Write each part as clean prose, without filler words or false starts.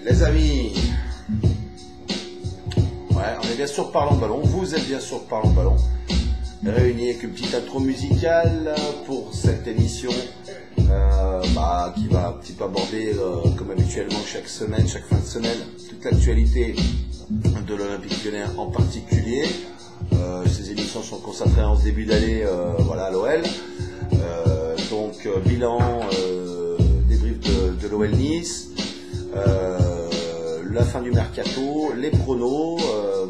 Les amis, ouais, on est bien sûr Parlons Ballon, vous êtes bien sûr Parlons Ballon, réunis avec une petite intro musicale pour cette émission qui va un petit peu aborder, comme habituellement chaque semaine, chaque fin de semaine, toute l'actualité de l'Olympique Lyonnais en particulier. Ces émissions sont consacrées en ce début d'année à l'OL. Donc bilan, débrief de l'OL Nice, la fin du mercato, les pronos,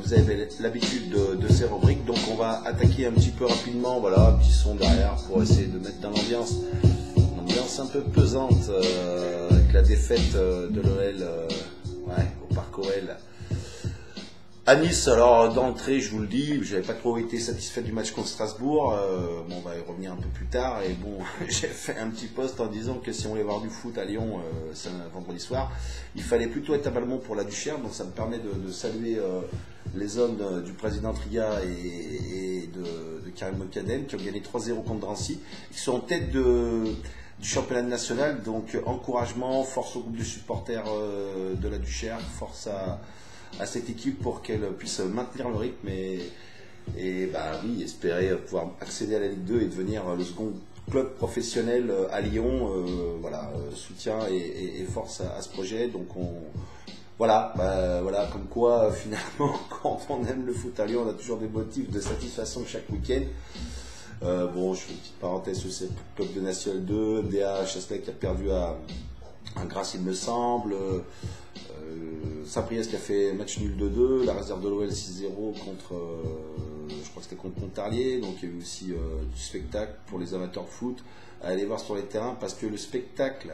vous avez l'habitude de ces rubriques, donc on va attaquer un petit peu rapidement, voilà, un petit son derrière pour essayer de mettre dans l'ambiance, une ambiance un peu pesante avec la défaite de l'OL au Parc OL. À Nice, alors d'entrée, je vous le dis, j'avais pas trop été satisfait du match contre Strasbourg. On va y revenir un peu plus tard. Et bon, j'ai fait un petit post en disant que si on voulait voir du foot à Lyon, c'est un vendredi soir, il fallait plutôt être à Balmont pour la Duchère. Donc ça me permet de saluer les hommes du président Tria et de Karim Mokaden qui ont gagné 3-0 contre Drancy, qui sont en tête du championnat national. Donc encouragement, force au groupe de supporters de la Duchère, force à cette équipe pour qu'elle puisse maintenir le rythme et espérer pouvoir accéder à la Ligue 2 et devenir le second club professionnel à Lyon. Soutien et force à ce projet. Donc comme quoi finalement quand on aime le foot à Lyon, on a toujours des motifs de satisfaction chaque week-end. Je fais une petite parenthèse sur ce club de National 2, MDA Chasselet qui a perdu à Grasse il me semble. Saint-Priest qui a fait match nul 2-2, la réserve de l'OL 6-0 contre, je crois que c'était contre Pontarlier, donc il y a eu aussi du spectacle pour les amateurs de foot à aller voir sur les terrains parce que le spectacle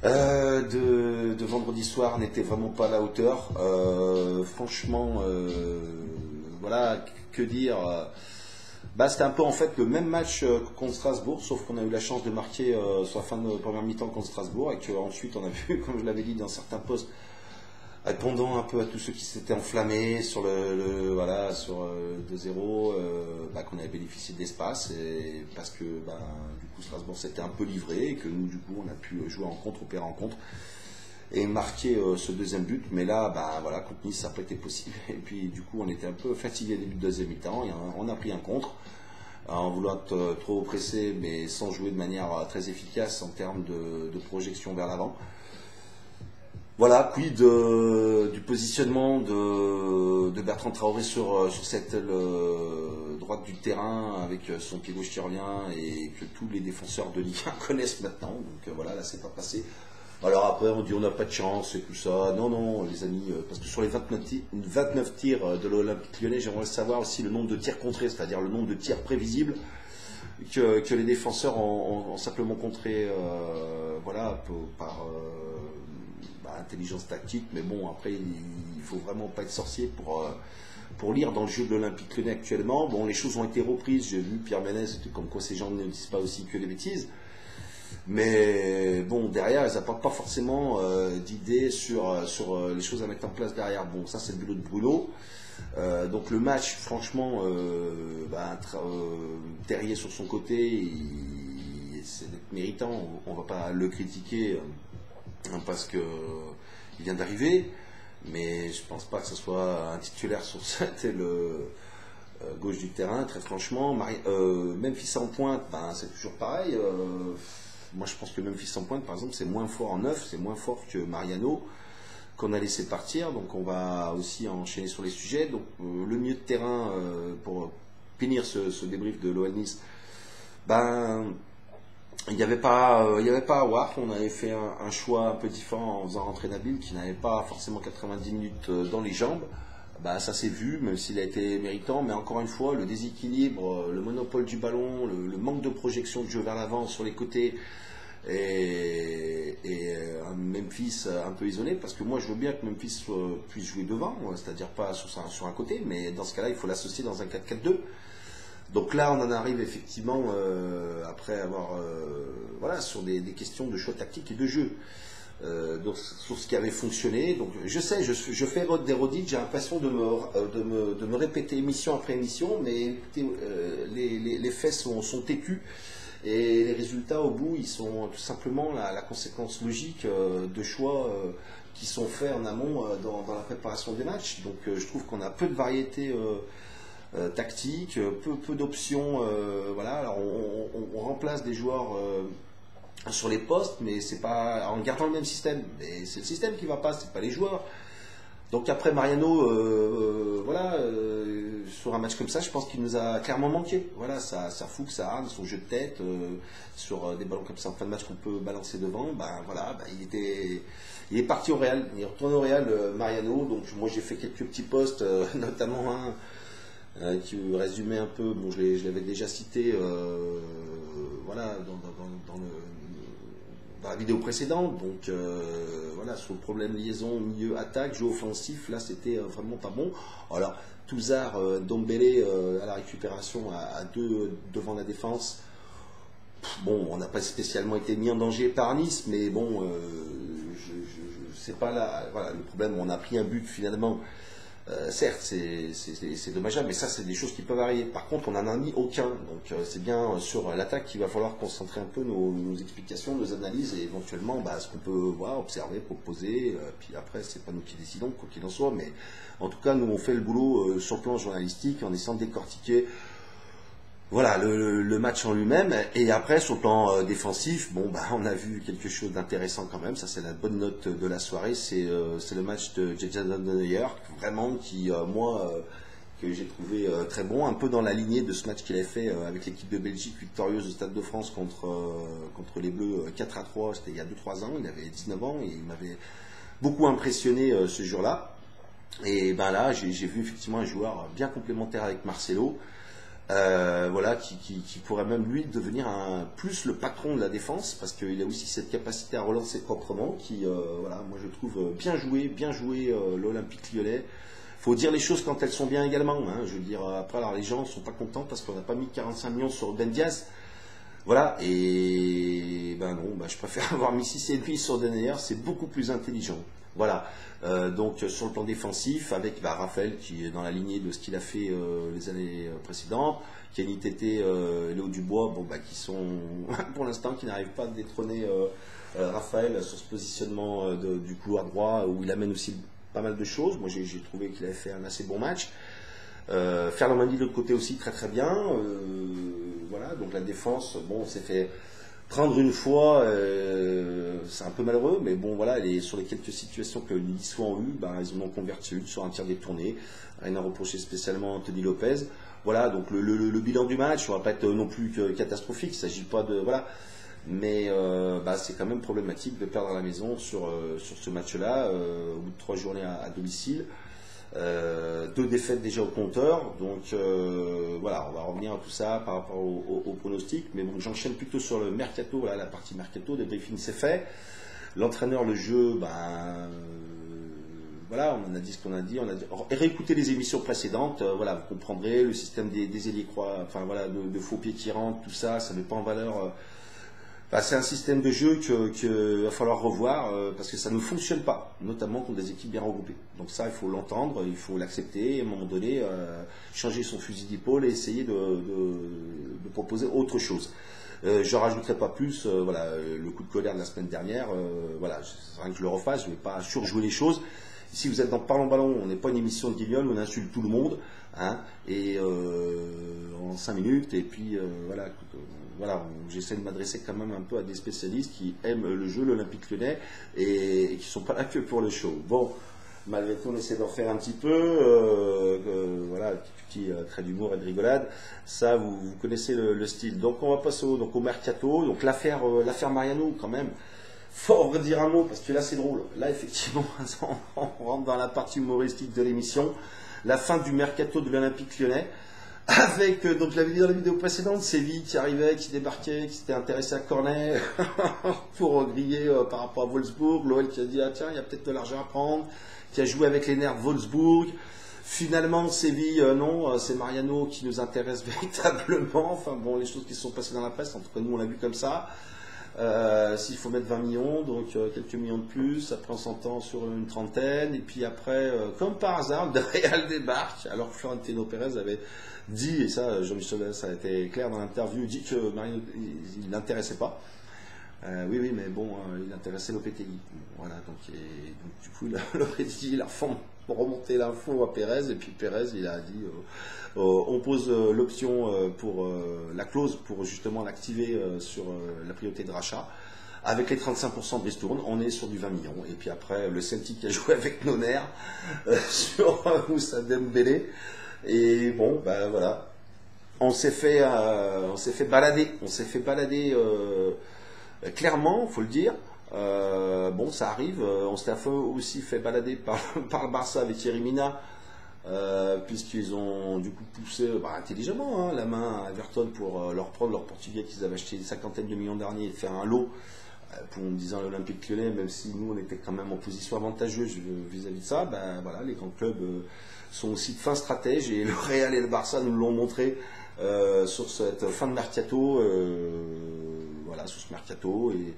de vendredi soir n'était vraiment pas à la hauteur. Franchement, que dire c'était un peu en fait le même match contre Strasbourg, sauf qu'on a eu la chance de marquer sur la fin de première mi-temps contre Strasbourg et qu'ensuite on a vu, comme je l'avais dit dans certains posts, répondant un peu à tous ceux qui s'étaient enflammés sur sur 2-0, qu'on avait bénéficié d'espace et parce que du coup Strasbourg s'était un peu livré et que nous du coup on a pu jouer en contre, opérer en contre et marquer ce deuxième but, mais là contre Nice ça n'a pas été possible et puis du coup on était un peu fatigué début de deuxième mi-temps et on a pris un contre en voulant être trop pressé mais sans jouer de manière très efficace en termes de projection vers l'avant. Voilà, quid du positionnement de Bertrand Traoré sur cette aile droite du terrain avec son pied gauche qui revient et que tous les défenseurs de Ligue 1 connaissent maintenant. Donc là c'est pas passé. Alors après on dit on n'a pas de chance et tout ça. Non les amis, parce que sur les 29 tirs de l'Olympique Lyonnais, j'aimerais savoir aussi le nombre de tirs contrés, c'est-à-dire le nombre de tirs prévisibles que les défenseurs ont simplement contré par intelligence tactique, mais bon après il faut vraiment pas être sorcier pour lire dans le jeu de l'Olympique Lyonnais actuellement. Bon, les choses ont été reprises, j'ai vu Pierre Ménès, comme quoi ces gens ne disent pas aussi que des bêtises, mais bon derrière ils n'apportent pas forcément d'idées sur les choses à mettre en place derrière. Bon, ça c'est le boulot de Bruno. Donc le match franchement Terrier sur son côté c'est méritant, on va pas le critiquer parce que il vient d'arriver, mais je pense pas que ce soit un titulaire sur cette aile gauche du terrain, très franchement. Memphis en pointe, c'est toujours pareil. Moi je pense que Memphis en pointe par exemple c'est moins fort en neuf, c'est moins fort que Mariano qu'on a laissé partir, donc on va aussi enchaîner sur les sujets. Donc le milieu de terrain pour finir ce débrief de l'OL Nice, il n'y avait pas à voir. On avait fait un choix un peu différent en faisant rentrer Nabil qui n'avait pas forcément 90 minutes dans les jambes. Ça s'est vu, même s'il a été méritant, mais encore une fois, le déséquilibre, le monopole du ballon, le manque de projection de jeu vers l'avant sur les côtés et un Memphis un peu isolé, parce que moi je veux bien que Memphis puisse jouer devant, c'est-à-dire pas sur un côté, mais dans ce cas-là il faut l'associer dans un 4-4-2. Donc là, on en arrive effectivement après avoir sur des questions de choix tactique et de jeu. Donc sur ce qui avait fonctionné. Donc je sais, je fais des redites, j'ai l'impression de me répéter émission après émission, mais écoutez, les faits sont têtus Et les résultats au bout, ils sont tout simplement la conséquence logique de choix qui sont faits en amont dans la préparation des matchs. Donc je trouve qu'on a peu de variété tactique, peu d'options. Voilà. Alors on remplace des joueurs sur les postes, mais c'est pas en gardant le même système. Mais c'est le système qui va pas, c'est pas les joueurs. Donc après Mariano, voilà, sur un match comme ça, je pense qu'il nous a clairement manqué. Voilà, ça fout que ça arme, son jeu de tête, sur des ballons comme ça en fin de match qu'on peut balancer devant, ben voilà, ben, il est parti au Real, il est retourné au Real, Mariano. Donc moi j'ai fait quelques petits posts, notamment un qui résumait un peu, bon je l'avais déjà cité, voilà, dans la vidéo précédente. Donc voilà, sur le problème liaison milieu attaque, jeu offensif, là c'était vraiment pas bon. Alors Touzard, Dombele à la récupération à deux devant la défense. Bon, on n'a pas spécialement été mis en danger par Nice, mais bon, c'est pas là. Voilà, le problème, on a pris un but finalement. Certes, c'est dommageable, mais ça, c'est des choses qui peuvent arriver. Par contre, on n'en a mis aucun. Donc, c'est bien sur l'attaque qu'il va falloir concentrer un peu nos explications, nos analyses et éventuellement ce qu'on peut voir, observer, proposer. Puis après, c'est pas nous qui décidons, quoi qu'il en soit. Mais en tout cas, nous, on fait le boulot sur le plan journalistique en essayant de décortiquer. Voilà, le match en lui-même. Et après, sur le plan défensif, bon, on a vu quelque chose d'intéressant quand même. Ça, c'est la bonne note de la soirée. C'est le match de Jadon Neuer, vraiment, qui, moi, que j'ai trouvé très bon. Un peu dans la lignée de ce match qu'il avait fait avec l'équipe de Belgique, victorieuse au Stade de France contre les Bleus 4-3. C'était il y a 2-3 ans. Il avait 19 ans et il m'avait beaucoup impressionné ce jour-là. Et là, j'ai vu effectivement un joueur bien complémentaire avec Marcelo. Voilà, qui pourrait même lui devenir plus le patron de la défense, parce qu'il a aussi cette capacité à relancer proprement, qui, voilà, moi je trouve bien joué l'Olympique Lyonnais. Faut dire les choses quand elles sont bien également, hein. Je veux dire, après, alors les gens ne sont pas contents parce qu'on n'a pas mis 45 millions sur Ben Diaz. Voilà, et non, je préfère avoir mis 6,5 sur Denayer, c'est beaucoup plus intelligent. Voilà, donc sur le plan défensif, avec Raphaël qui est dans la lignée de ce qu'il a fait les années précédentes, Kenny Tété, Léo Dubois, qui sont pour l'instant qui n'arrivent pas à détrôner Raphaël sur ce positionnement du couloir droit où il amène aussi pas mal de choses. Moi j'ai trouvé qu'il avait fait un assez bon match. Ferland Mendy de l'autre côté aussi très bien. Voilà, donc la défense, bon, on s'est fait prendre une fois, c'est un peu malheureux, mais bon voilà, sur les quelques situations que les Niçois ont eues, ils en ont converti une sur un tir détourné. Rien à reprocher spécialement à Anthony Lopez. Voilà, donc le bilan du match, on va pas être non plus catastrophique, il ne s'agit pas de. Voilà. Mais c'est quand même problématique de perdre à la maison sur ce match-là, au bout de 3 journées à domicile. 2 défaites déjà au compteur, donc voilà, on va revenir à tout ça par rapport au pronostic, mais bon, j'enchaîne plutôt sur le mercato. Voilà, la partie mercato, le briefing c'est fait, l'entraîneur, le jeu, voilà, on en a dit ce qu'on a dit, réécoutez les émissions précédentes, voilà, vous comprendrez le système des ailiers croix, enfin voilà, de faux pieds qui rentrent, tout ça, ça met pas en valeur. C'est un système de jeu qu'il va falloir revoir parce que ça ne fonctionne pas, notamment contre des équipes bien regroupées. Donc ça, il faut l'entendre, il faut l'accepter, et à un moment donné, changer son fusil d'épaule et essayer de proposer autre chose. Je rajouterai pas plus, voilà, le coup de colère de la semaine dernière, voilà, c'est rien que je le refasse, je ne vais pas surjouer les choses. Ici, vous êtes dans Parlons Ballon, on n'est pas une émission de guignol où on insulte tout le monde, hein, et en 5 minutes, et puis voilà. Voilà, j'essaie de m'adresser quand même un peu à des spécialistes qui aiment le jeu, l'Olympique Lyonnais, et qui ne sont pas là que pour le show. Bon, malgré tout, on essaie d'en faire un petit peu, voilà, petit trait d'humour et de rigolade. Ça, vous connaissez le style. Donc, on va passer au mercato. Donc, l'affaire Mariano, quand même. Faut redire un mot, parce que là, c'est drôle. Là, effectivement, on rentre dans la partie humoristique de l'émission. La fin du mercato de l'Olympique Lyonnais. Avec, donc je l'avais dit dans la vidéo précédente, Séville qui arrivait, qui débarquait, qui s'était intéressé à Cornet pour griller par rapport à Wolfsburg. L'OL qui a dit, tiens, il y a peut-être de l'argent à prendre, qui a joué avec les nerfs de Wolfsburg. Finalement, Séville, non, c'est Mariano qui nous intéresse véritablement. Enfin bon, les choses qui se sont passées dans la presse, en tout cas nous on l'a vu comme ça. S'il faut mettre 20 millions, donc quelques millions de plus, après on s'entend sur une trentaine, et puis après, comme par hasard, le Real débarque, alors que Florentino Pérez avait dit, et ça Jean-Michel, ça a été clair dans l'interview, dit que Marino, il l'intéressait pas. Oui, oui, mais bon, il intéressait l'OPTI. Voilà, donc du coup, l'OPTI, il a remonté l'info à Pérez, et puis Pérez, il a dit on pose l'option pour la clause pour justement l'activer sur la priorité de rachat. Avec les 35% de ristourne, on est sur du 20 millions. Et puis après, le Celtic a joué avec nos nerfs sur Moussa Dembélé. Et bon, ben voilà. On s'est fait balader. On s'est fait balader clairement, faut le dire. Bon, ça arrive. On s'est aussi fait balader par le Barça avec Thierry Mina, puisqu'ils ont du coup poussé intelligemment la main à Everton pour leur prendre leur Portugais qu'ils avaient acheté une cinquantaine de millions derniers et faire un lot pour disant l'Olympique Lyonnais, même si nous on était quand même en position avantageuse vis-à-vis de ça. Ben voilà, les grands clubs sont aussi de fins stratèges et le Real et le Barça nous l'ont montré sur cette fin de mercato. Voilà, sur ce mercato, et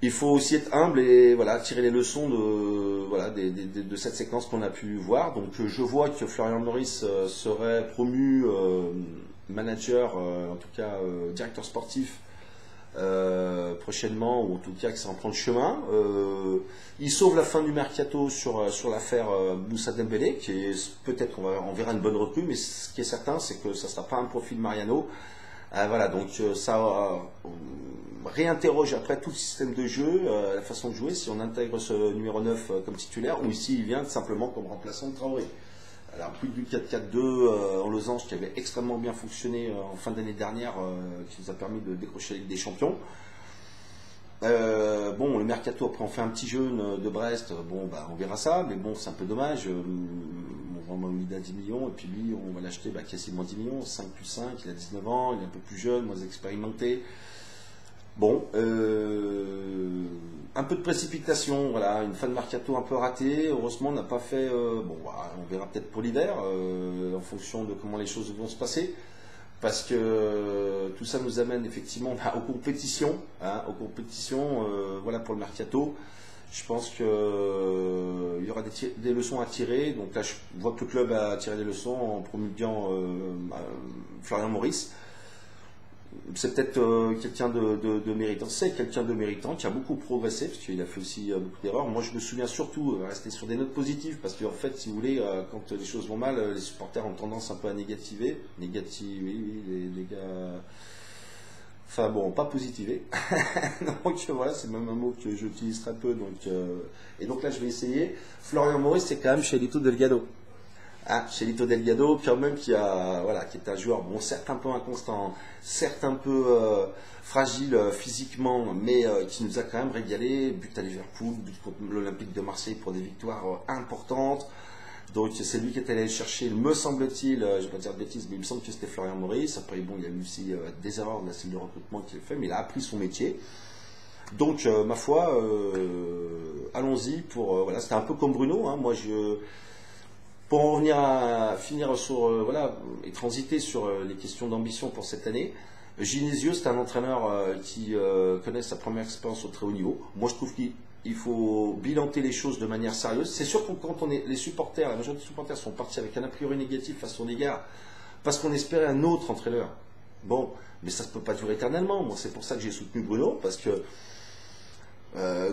il faut aussi être humble et voilà, tirer les leçons de cette séquence qu'on a pu voir. Donc je vois que Florian Maurice serait promu manager, en tout cas directeur sportif prochainement, ou en tout cas que ça en prend le chemin. Il sauve la fin du mercato sur l'affaire Moussa Dembélé, qui est peut-être, on verra une bonne recrue, mais ce qui est certain, c'est que ça ne sera pas un profil Mariano. Voilà, donc ça réinterroge après tout le système de jeu, la façon de jouer, si on intègre ce numéro 9 comme titulaire, ou ici il vient simplement comme remplaçant de Traoré. Alors plus du 4-4-2 en losange qui avait extrêmement bien fonctionné en fin d'année dernière, qui nous a permis de décrocher la Ligue des Champions. Bon, le mercato, après on fait un petit jeune de Brest, bon on verra ça, mais bon c'est un peu dommage. On va mis à 10 millions, et puis lui, on va l'acheter quasiment 10 millions, 5 plus 5, il a 19 ans, il est un peu plus jeune, moins expérimenté. Bon, un peu de précipitation, voilà, une fin de mercato un peu ratée. Heureusement, on n'a pas fait. On verra peut-être pour l'hiver, en fonction de comment les choses vont se passer. Parce que tout ça nous amène effectivement aux compétitions. Voilà pour le mercato. Je pense qu'il y aura des leçons à tirer. Donc là, je vois que le club a tiré des leçons en promulguant Florian Maurice. C'est peut-être quelqu'un de méritant. C'est quelqu'un de méritant qui a beaucoup progressé, parce qu'il a fait aussi beaucoup d'erreurs. Moi, je me souviens surtout rester sur des notes positives, parce qu'en fait, si vous voulez, quand les choses vont mal, les supporters ont tendance un peu à négativer. Oui, les gars. Enfin bon, pas positiver. Donc voilà, c'est même un mot que j'utilise très peu. Et donc là, je vais essayer. Florian Maurice, c'est quand même Chelito Delgado. Chelito Delgado, quand même, qui est un joueur, bon, certes un peu inconstant, certes un peu fragile physiquement, mais qui nous a quand même régalé. But à Liverpool, but contre l'Olympique de Marseille pour des victoires importantes. Donc c'est lui qui est allé chercher, me semble-t-il, je ne vais pas dire de bêtises, mais il me semble que c'était Florian Maurice. Après, bon, il y a eu aussi des erreurs de la cellule de recrutement qu'il a fait, mais il a appris son métier. Donc, ma foi, allons-y pour... voilà, c'était un peu comme Bruno. Pour en revenir à finir sur... et transiter sur les questions d'ambition pour cette année, Genesio, c'est un entraîneur qui connaît sa première expérience au très haut niveau. Moi, je trouve qu'il faut bilanter les choses de manière sérieuse. C'est sûr que quand les supporters, la majorité des supporters sont partis avec un a priori négatif à son égard, parce qu'on espérait un autre entraîneur. Bon, mais ça ne peut pas durer éternellement. Moi, c'est pour ça que j'ai soutenu Bruno, parce que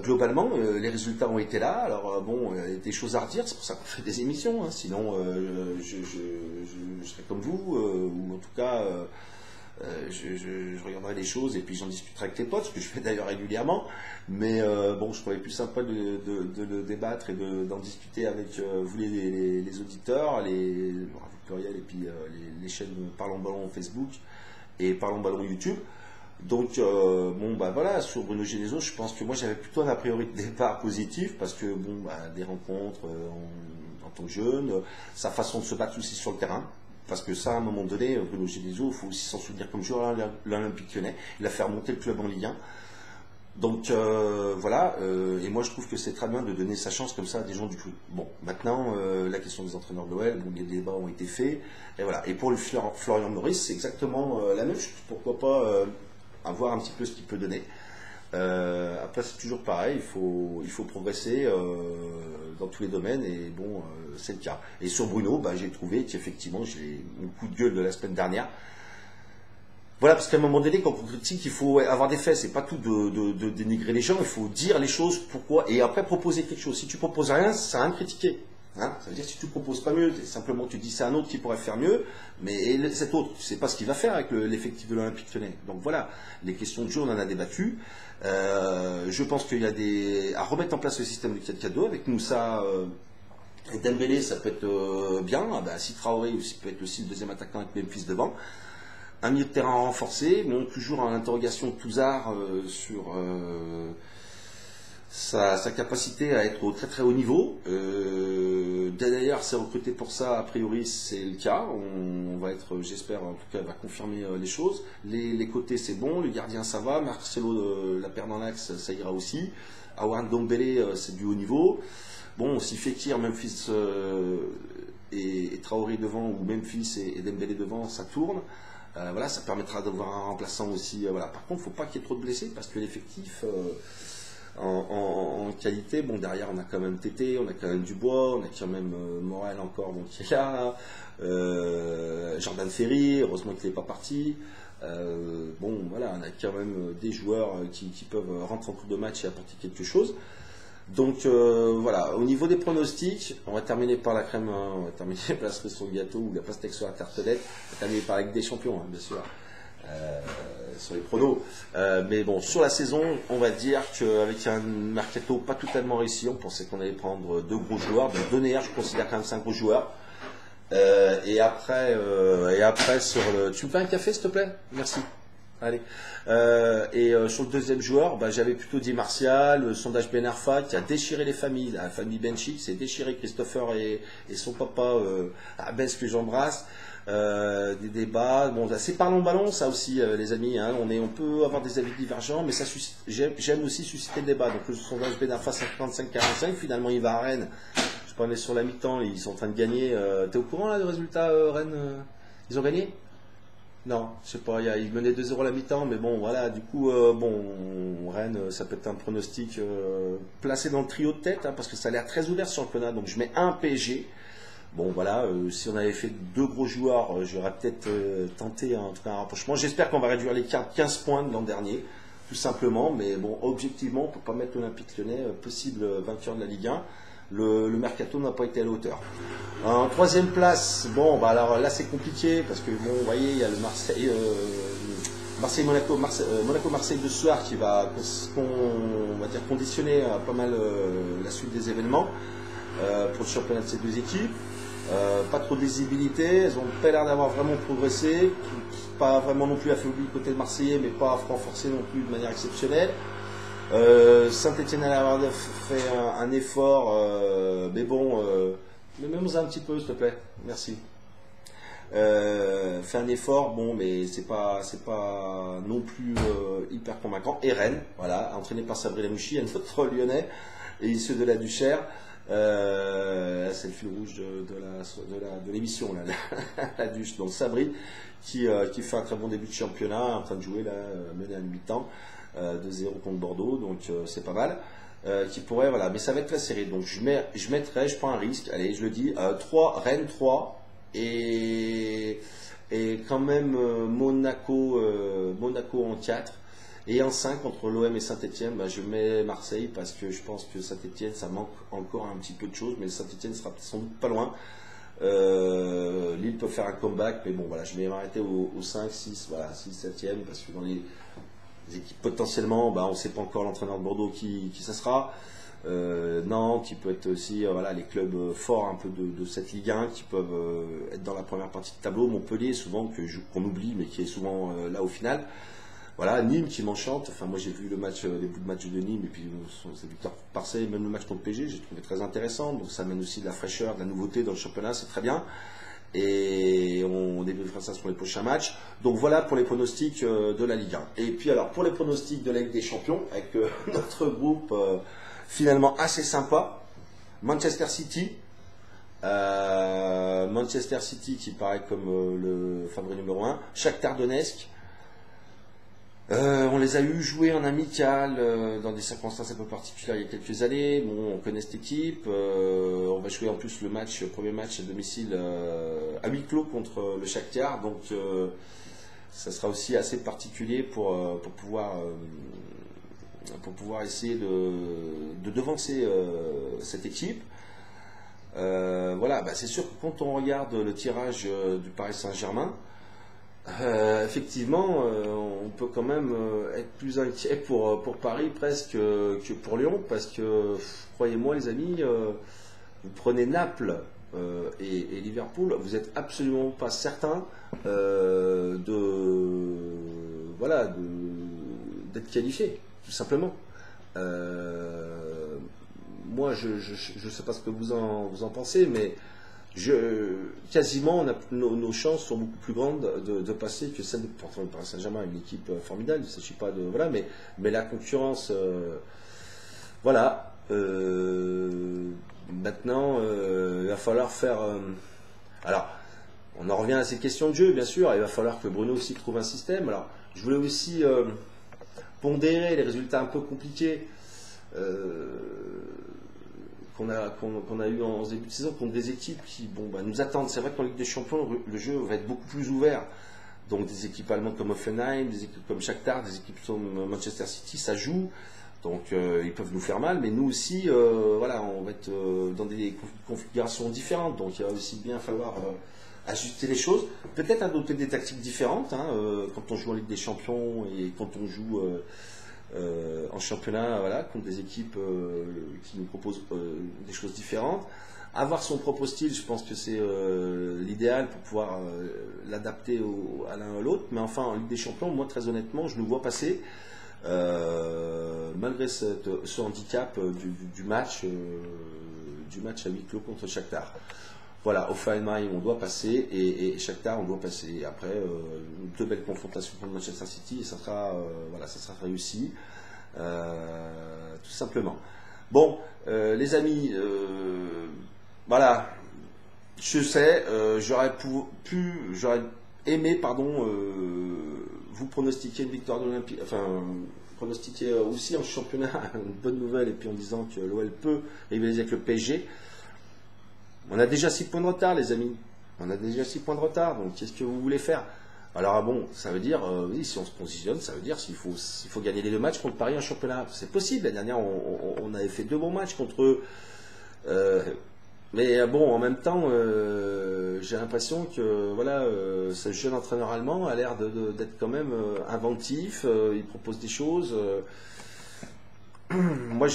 globalement, les résultats ont été là. Alors il y a des choses à redire, c'est pour ça qu'on fait des émissions. Sinon, je serais comme vous, ou en tout cas, je regarderai les choses et puis j'en discuterai avec les potes, ce que je fais d'ailleurs régulièrement. Mais je trouvais plus sympa de le débattre et d'en discuter avec vous les auditeurs, avec Pluriel, et puis les chaînes Parlons Ballon Facebook et Parlons Ballon YouTube. Donc, sur Bruno Genesio, je pense que moi j'avais plutôt un a priori de départ positif, parce que des rencontres en tant que jeune, sa façon de se battre aussi sur le terrain, parce que ça, à un moment donné, Bruno Genesio, il faut aussi s'en souvenir comme joueur à l'Olympique Lyonnais, il a fait remonter le club en Ligue 1. Donc et moi je trouve que c'est très bien de donner sa chance comme ça à des gens du club. Bon, maintenant, la question des entraîneurs de l'OL, les débats ont été faits, et voilà. Et pour le Florian Maurice, c'est exactement la même chose. Pourquoi pas à voir un petit peu ce qu'il peut donner. Après, c'est toujours pareil, il faut progresser dans tous les domaines, et bon, c'est le cas. Et sur Bruno, j'ai trouvé qu'effectivement, j'ai mon coup de gueule de la semaine dernière. Voilà, parce qu'à un moment donné, quand on critique, il faut avoir des faits, c'est pas tout de dénigrer les gens, il faut dire les choses, pourquoi, et après proposer quelque chose. Si tu proposes rien, ça sert à rien de critiquer. Hein, ça veut dire que si tu ne proposes pas mieux, simplement tu dis c'est un autre qui pourrait faire mieux, mais cet autre, tu ne sais pas ce qu'il va faire avec l'effectif de l'Olympique Lyonnais. Donc voilà, les questions de jeu, on en a débattu. Je pense qu'il y a à remettre en place le système du 4-4-2 avec Moussa et Dembélé, ça peut être bien. Si Traoré aussi peut être aussi le deuxième attaquant avec Memphis devant. Un milieu de terrain renforcé, mais toujours en interrogation de Touzard sur sa capacité à être au très très haut niveau. D'ailleurs, c'est recruté pour ça, a priori c'est le cas. On va être, j'espère, en tout cas, va confirmer les choses. Les côtés c'est bon, le gardien ça va, Marcelo la paire dans l'axe, ça ira aussi. Aouar Ndombele, c'est du haut niveau. Bon, si Fekir, Memphis et Traoré devant, ou Memphis et Dembélé devant, ça tourne. Voilà, ça permettra d'avoir un remplaçant aussi. Voilà. Par contre, il ne faut pas qu'il y ait trop de blessés, parce que l'effectif, en qualité, bon, derrière, on a quand même Tété, on a quand même Dubois, on a quand même Morel encore, donc qui est là, Jordan Ferry, heureusement qu'il n'est pas parti. Bon, voilà, on a quand même des joueurs qui peuvent rentrer en cours de match et apporter quelque chose. Donc voilà, au niveau des pronostics, on va terminer par la crème, on va terminer par la cerise sur le gâteau ou la pastèque sur la tartelette, on va terminer par la Ligue des Champions, bien sûr, sur les pronos. Mais bon, sur la saison, on va dire qu'avec un mercato pas totalement réussi, on pensait qu'on allait prendre 2 gros joueurs, donc Denayer, je considère quand même 5 gros joueurs. Et après sur le... Tu me fais un café s'il te plaît? Merci. Allez. Sur le deuxième joueur, j'avais plutôt dit Martial, le sondage Ben Arfa qui a déchiré les familles. La famille Benchik s'est déchiré, Christopher et son papa Abès que j'embrasse. Des débats. Bon, c'est parlons ballon, ça aussi, les amis. Hein, on peut avoir des avis divergents, mais ça j'aime aussi susciter le débat. Donc le sondage Ben Arfa 55-45, finalement il va à Rennes. Je sais pas, on est sur la mi-temps, ils sont en train de gagner. T'es au courant là, du résultat Rennes ils ont gagné? Non, je sais pas, ils menaient 2-0 à la mi-temps, mais bon, voilà, du coup, Rennes, ça peut être un pronostic placé dans le trio de tête, hein, parce que ça a l'air très ouvert ce championnat, donc je mets un PSG. Bon, voilà, si on avait fait 2 gros joueurs, j'aurais peut-être tenté en tout cas un rapprochement. J'espère qu'on va réduire l'écart de 15 points de l'an dernier, tout simplement, mais bon, objectivement, on ne peut pas mettre l'Olympique Lyonnais possible vainqueur de la Ligue 1. Le mercato n'a pas été à la hauteur. En 3e place, bon, alors là c'est compliqué parce que bon, vous voyez, il y a le Monaco-Marseille de ce soir qui va, on va dire, conditionner pas mal la suite des événements pour le championnat de ces 2 équipes. Pas trop de visibilité, elles ont pas l'air d'avoir vraiment progressé, pas vraiment non plus affaibli côté de Marseillais, mais pas renforcé non plus de manière exceptionnelle. Saint-Etienne a l'air d'avoir fait un effort, mais bon, mets-moi un petit peu s'il te plaît, merci. Fait un effort, bon, mais c'est pas non plus hyper convaincant. Et Rennes, voilà, entraîné par Sabri Lamouchi, notre Lyonnais, et issu de la Duchère. C'est le fil rouge de l'émission, la Duche. Donc Sabri qui fait un très bon début de championnat, en train de jouer là, mené à mi-temps. 2-0 contre Bordeaux, donc c'est pas mal. Qui pourrait, voilà, mais ça va être très serré. Donc je prends un risque, allez, je le dis, 3, Rennes 3, et quand même Monaco en 4, et en 5 entre l'OM et Saint-Etienne, je mets Marseille parce que je pense que Saint-Etienne, ça manque encore un petit peu de choses, mais Saint-Etienne sera sans doute pas loin. Lille peut faire un comeback, mais bon, voilà, je vais m'arrêter au 5, 6, voilà, 6, 7e, parce que dans les équipes potentiellement, on ne sait pas encore l'entraîneur de Bordeaux qui ça sera. Nantes, qui peut être aussi voilà, les clubs forts un peu de cette Ligue 1 qui peuvent être dans la première partie de tableau. Montpellier, souvent qu'on oublie, mais qui est souvent là au final. Voilà, Nîmes qui m'enchante. Enfin, moi j'ai vu les bouts de match de Nîmes et puis cette victoire par Marseille, même le match contre PSG, j'ai trouvé très intéressant. Donc ça amène aussi de la fraîcheur, de la nouveauté dans le championnat, c'est très bien. Et on débriefera ça sur les prochains matchs. Donc voilà pour les pronostics de la Ligue 1. Et puis alors pour les pronostics de la Ligue des Champions, avec notre groupe finalement assez sympa, Manchester City. Manchester City qui paraît comme le favori numéro 1. Shakhtar Donetsk. On les a eu jouer en amical dans des circonstances un peu particulières il y a quelques années. Bon, on connaît cette équipe. On va jouer en plus le premier match à domicile à huis clos contre le Shakhtar. Donc ça sera aussi assez particulier pour pouvoir essayer de devancer cette équipe. Voilà, bah c'est sûr que quand on regarde le tirage du Paris Saint-Germain, effectivement, on peut quand même être plus inquiet pour Paris presque que pour Lyon, parce que, croyez-moi les amis, vous prenez Naples et Liverpool, vous n'êtes absolument pas certain d'être qualifié, tout simplement. Moi, je ne sais pas ce que vous en pensez, mais quasiment nos chances sont beaucoup plus grandes de passer que celles de pourtant le Paris Saint-Germain, une équipe formidable. Il ne s'agit pas de voilà, mais la concurrence, voilà. Maintenant, il va falloir faire. Alors, on en revient à ces questions de jeu, bien sûr. Il va falloir que Bruno aussi trouve un système. Alors, je voulais aussi pondérer les résultats un peu compliqués. Qu'on a eu en début de saison contre des équipes qui nous attendent. C'est vrai qu'en Ligue des Champions, le jeu va être beaucoup plus ouvert. Donc des équipes allemandes comme Hoffenheim, des équipes comme Shakhtar, des équipes comme Manchester City, ça joue. Donc ils peuvent nous faire mal, mais nous aussi, voilà, on va être dans des configurations différentes. Donc il va aussi bien falloir ajuster les choses. Peut-être adopter des tactiques différentes quand on joue en Ligue des Champions et quand on joue en championnat, voilà, contre des équipes qui nous proposent des choses différentes. Avoir son propre style, je pense que c'est l'idéal pour pouvoir l'adapter à l'un à l'autre. Mais enfin, en Ligue des Champions, moi, très honnêtement, je nous vois passer, malgré ce handicap du match à huis clos contre Shakhtar. Voilà, Hoffenheim, on doit passer, et Shakhtar, on doit passer. Après, deux belles confrontations contre Manchester City, et ça sera réussi, tout simplement. Bon, les amis, voilà, je sais, j'aurais aimé, vous pronostiquer une victoire de l'Olympique, enfin, pronostiquer aussi en championnat une bonne nouvelle, et puis en disant que l'OL peut rivaliser avec le PSG. On a déjà 6 points de retard, les amis. On a déjà 6 points de retard, donc qu'est-ce que vous voulez faire? Alors bon, ça veut dire, oui, si on se positionne, ça veut dire s'il faut gagner les 2 matchs contre Paris en championnat. C'est possible, la dernière, on avait fait 2 bons matchs contre eux. Mais bon, en même temps, j'ai l'impression que voilà, ce jeune entraîneur allemand a l'air d'être quand même inventif, il propose des choses. Moi,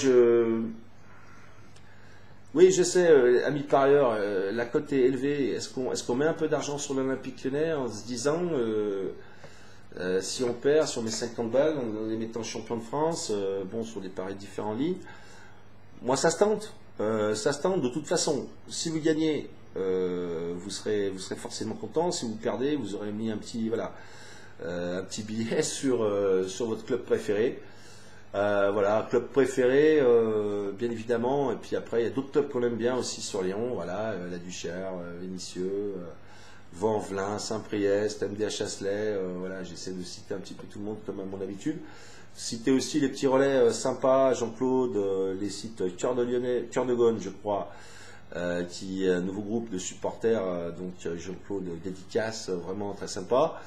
oui, je sais, ami parieur, la cote est élevée. Est-ce qu'on met un peu d'argent sur l'Olympique Lyonnais en se disant, si on perd, si on met 50 balles, en les mettant champion de France, sur des paris différents en ligne, moi ça se tente. Ça se tente de toute façon. Si vous gagnez, vous serez forcément content. Si vous perdez, vous aurez mis un petit billet sur votre club préféré. Voilà, club préféré, bien évidemment. Et puis après, il y a d'autres clubs qu'on aime bien aussi sur Lyon. Voilà, la Duchère, Vénissieux, Vaux-en-Velin, Saint-Priest, MDH Chasselet. Voilà, j'essaie de citer un petit peu tout le monde comme à mon habitude. Citer aussi les petits relais sympas, Jean-Claude, les sites Cœur de Lyonnais, Cœur de Gaulle, je crois, qui est un nouveau groupe de supporters. Donc Jean-Claude dédicace, vraiment très sympa.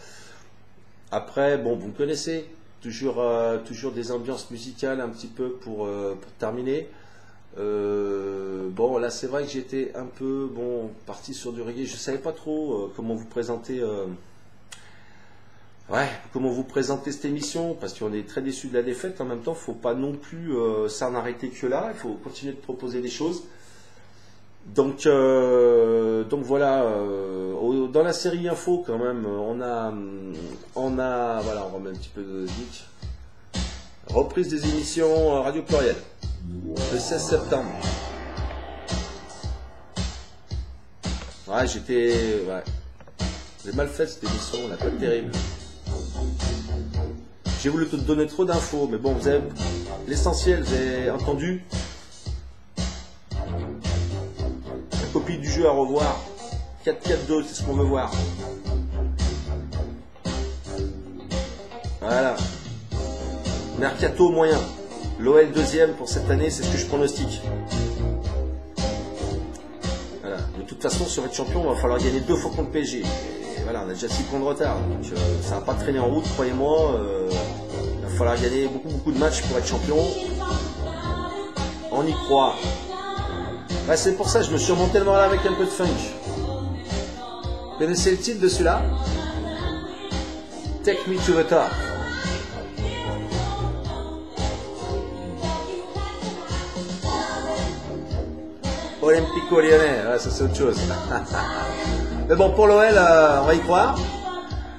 Après, bon, vous me connaissez. Toujours des ambiances musicales un petit peu pour terminer. Bon, là c'est vrai que j'étais un peu parti sur du reggae. Je ne savais pas trop comment vous présenter cette émission, parce qu'on est très déçus de la défaite. En même temps, il ne faut pas non plus s'en arrêter que là. Il faut continuer de proposer des choses. Donc voilà, dans la série info quand même, on a voilà, on remet un petit peu de musique. Reprise des émissions Radio Pluriel, le 16 septembre. Ouais, j'ai mal fait cette émission, on n'a pas terrible. J'ai voulu te donner trop d'infos, mais bon, vous avez l'essentiel, vous avez entendu. Copie du jeu à revoir, 4-4-2, c'est ce qu'on veut voir. Voilà. Mercato moyen. L'OL deuxième pour cette année, c'est ce que je pronostique. Voilà. De toute façon, si on veut être champion, il va falloir gagner 2 fois contre le PSG. Et voilà, on a déjà 6 points de retard. Donc ça va pas traîner en route, croyez-moi. Il va falloir gagner beaucoup de matchs pour être champion. On y croit. Ouais, c'est pour ça que je me suis remonté le moral avec un peu de funk. Vous connaissez le titre de celui-là? Take me to the top. Olympico Lyonnais, ouais, ça c'est autre chose. Mais bon, pour l'OL, on va y croire.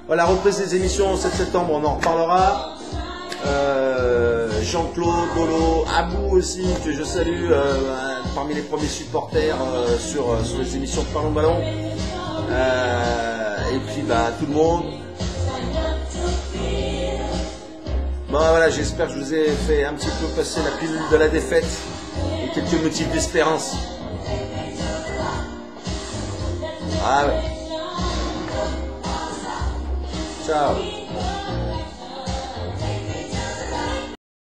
Voilà, reprise des émissions 7 septembre, on en reparlera. Jean-Claude, Dolo, Abou aussi, que je salue, parmi les premiers supporters sur les émissions de Parlons Ballon. Et puis bah, tout le monde. Bon voilà, j'espère que je vous ai fait un petit peu passer la pilule de la défaite et quelques motifs d'espérance. Ah ouais. Ciao.